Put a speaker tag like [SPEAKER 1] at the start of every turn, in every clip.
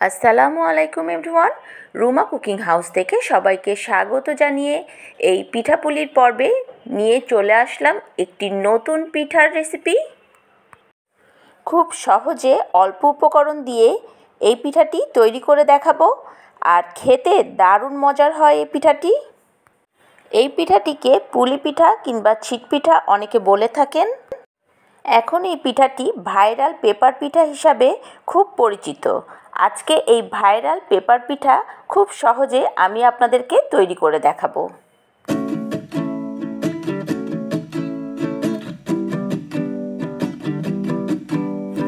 [SPEAKER 1] আসসালামু আলাইকুম everyone. Ruma cooking house থেকে সবাইকে স্বাগত জানিয়ে এই পিঠাপুলির পর্বে নিয়ে চলে আসলাম একটি নতুন পিঠার রেসিপি। খুব সহজে অল্প উপকরণ দিয়ে এই পিঠাটি তৈরি করে দেখাবো, আর খেতে দারুণ মজার হয় এই পিঠাটি। এই পিঠাটিকে পুলি পিঠা কিংবা ছিট পিঠা অনেকে বলে থাকেন। এখন এই পিঠাটি ভাইরাল পেপার পিঠা হিসাবে খুব পরিচিত। আজকে এই ভাইরাল পেপার পিঠা খুব সহজে আমি আপনাদেরকে তৈরি করে দেখাবো।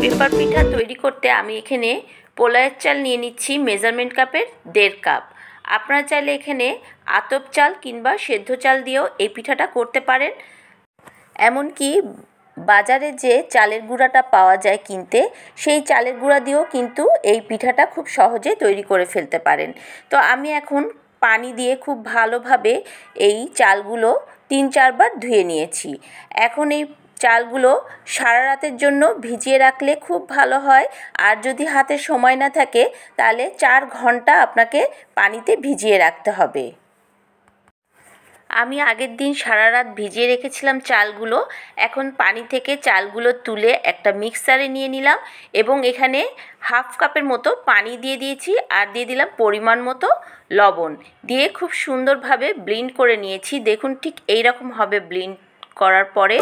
[SPEAKER 1] পেপার পিঠা তৈরি করতে আমি এখানে পোলাওয়ের চাল নিয়ে নিচ্ছি মেজারমেন্ট কাপের 1.5 কাপ। আপনারা চাইলে এখানে আতপ চাল কিংবা সেদ্ধ চাল দিয়েও এই পিঠাটা করতে পারেন। এমনকি বাজারে যে চালের গুঁড়াটা পাওয়া যায় কিনতে, সেই চালের গুঁড়া দিয়েও কিন্তু এই পিঠাটা খুব সহজে তৈরি করে ফেলতে পারেন। তো আমি এখন পানি দিয়ে খুব ভালোভাবে এই চালগুলো 3-4 বার ধুয়ে নিয়েছি। এখন এই চালগুলো সারা রাতের জন্য ভিজিয়ে রাখলে খুব ভালো হয়, আর যদি হাতে সময় না থাকে তাহলে 4 ঘন্টা আপনাকে পানিতে ভিজিয়ে রাখতে হবে। আমি আগের দিন সারা রাত ভিজিয়ে রেখেছিলাম চালগুলো। এখন পানি থেকে চালগুলো তুলে একটা মিক্সারে নিয়ে নিলাম এবং এখানে 1/2 কাপের মতো পানি দিয়ে দিয়েছি, আর দিয়ে দিলাম পরিমাণ মতো লবণ দিয়ে খুব সুন্দরভাবে ব্লেন্ড করে নিয়েছি। দেখুন ঠিক এই রকম হবে ব্লেন্ড করার পরে।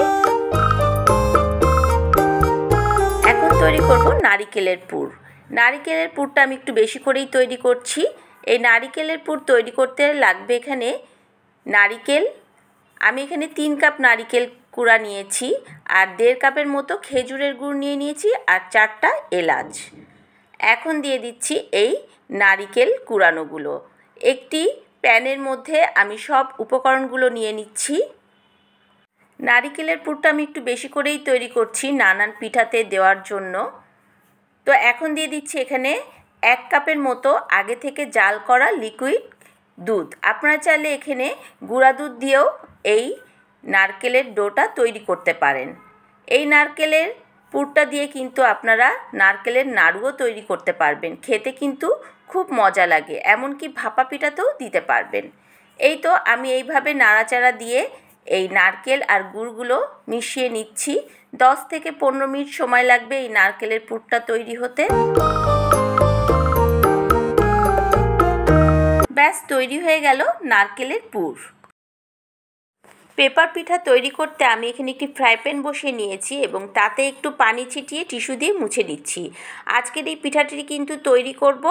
[SPEAKER 1] এখন তৈরি করব নারিকেলের পুর। নারিকেলের পুরটা আমি একটু বেশি করেই তৈরি করছি। এই নারিকেলের পুর তৈরি করতে লাগবে এখানে নারিকেল। আমি এখানে 3 কাপ নারিকেল কুড়া নিয়েছি, আর 1.5 কাপের মতো খেজুরের গুড় নিয়ে নিয়েছি, আর 4টা এলাচ। এখন দিয়ে দিচ্ছি এই নারিকেল কুড়ানোগুলো। একটি প্যানের মধ্যে আমি সব উপকরণগুলো নিয়ে নিচ্ছি। নারিকেলের পুরটা আমি একটু বেশি করেই তৈরি করছি নানান পিঠাতে দেওয়ার জন্য। তো এখন দিয়ে দিচ্ছি এখানে 1 কাপের মতো আগে থেকে জাল করা লিকুইড দুধ। আপনারা চাইলে এখানে গুঁড়া দুধ দিয়েও এই নারকেলের ডোটা তৈরি করতে পারেন। এই নারকেলের পুরটা দিয়ে কিন্তু আপনারা নারকেলের নাড়ুও তৈরি করতে পারবেন। খেতে কিন্তু খুব মজা লাগে, এমনকি ভাপা পিঠাতেও দিতে পারবেন। এই তো আমি এইভাবে নাড়াচাড়া দিয়ে এই নারকেল আর গুড়গুলো মিশিয়ে নিচ্ছি। 10 থেকে 15 মিনিট সময় লাগবে এই নারকেলের পুরটা তৈরি হতে। ব্যাস তৈরি হয়ে গেল নারকেলের পুর। পেপার পিঠা তৈরি করতে আমি এখানে একটি ফ্রাই প্যান বসিয়ে নিয়েছি এবং তাতে একটু পানি ছিটিয়ে টিস্যু দিয়ে মুছে নিচ্ছি। আজকের এই পিঠাটি কিন্তু তৈরি করব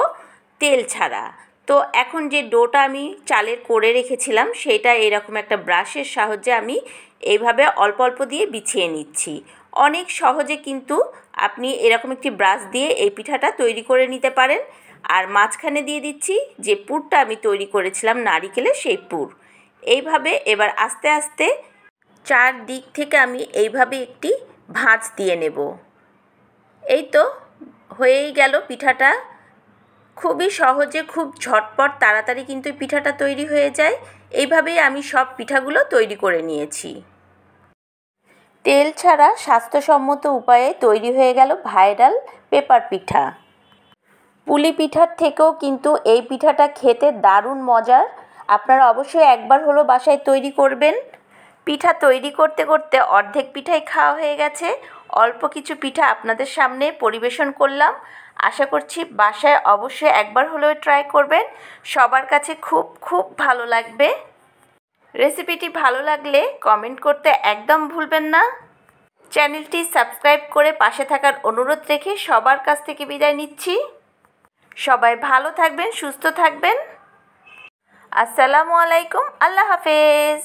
[SPEAKER 1] তেল ছাড়া। তো এখন যে ডোটা আমি চালের করে রেখেছিলাম সেটা এরকম একটা ব্রাশের সাহায্যে আমি এইভাবে অল্প অল্প দিয়ে বিছিয়ে নিচ্ছি। অনেক সহজে কিন্তু আপনি এরকম একটি ব্রাশ দিয়ে এই পিঠাটা তৈরি করে নিতে পারেন। আর মাঝখানে দিয়ে দিচ্ছি যে পুরটা আমি তৈরি করেছিলাম নারিকেলের, সেই পুর। এইভাবে এবার আস্তে আস্তে 4 দিক থেকে আমি এইভাবে একটি ভাঁজ দিয়ে নেব। এই তো হয়েই গেল পিঠাটা। খুবই সহজে, খুব ঝটপট তাড়াতাড়ি কিন্তু পিঠাটা তৈরি হয়ে যায়। এইভাবেই আমি সব পিঠাগুলো তৈরি করে নিয়েছি। তেল ছাড়া স্বাস্থ্যসম্মত উপায়ে তৈরি হয়ে গেল ভাইরাল পেপার পিঠা। পুলি পিঠার থেকেও কিন্তু এই পিঠাটা খেতে দারুণ মজার। আপনারা অবশ্যই একবার হলো বাসায় তৈরি করবেন। পিঠা তৈরি করতে করতে অর্ধেক পিঠাই খাওয়া হয়ে গেছে। অল্প কিছু পিঠা আপনাদের সামনে পরিবেশন করলাম। আশা করছি বাসায় অবশ্যই একবার হলেও ট্রাই করবেন। সবার কাছে খুব খুব ভালো লাগবে। রেসিপিটি ভালো লাগলে কমেন্ট করতে একদম ভুলবেন না। চ্যানেলটি সাবস্ক্রাইব করে পাশে থাকার অনুরোধ রেখে সবার কাছ থেকে বিদায় নিচ্ছি। সবাই ভালো থাকবেন, সুস্থ থাকবেন। আসসালামু আলাইকুম, আল্লাহ হাফেজ।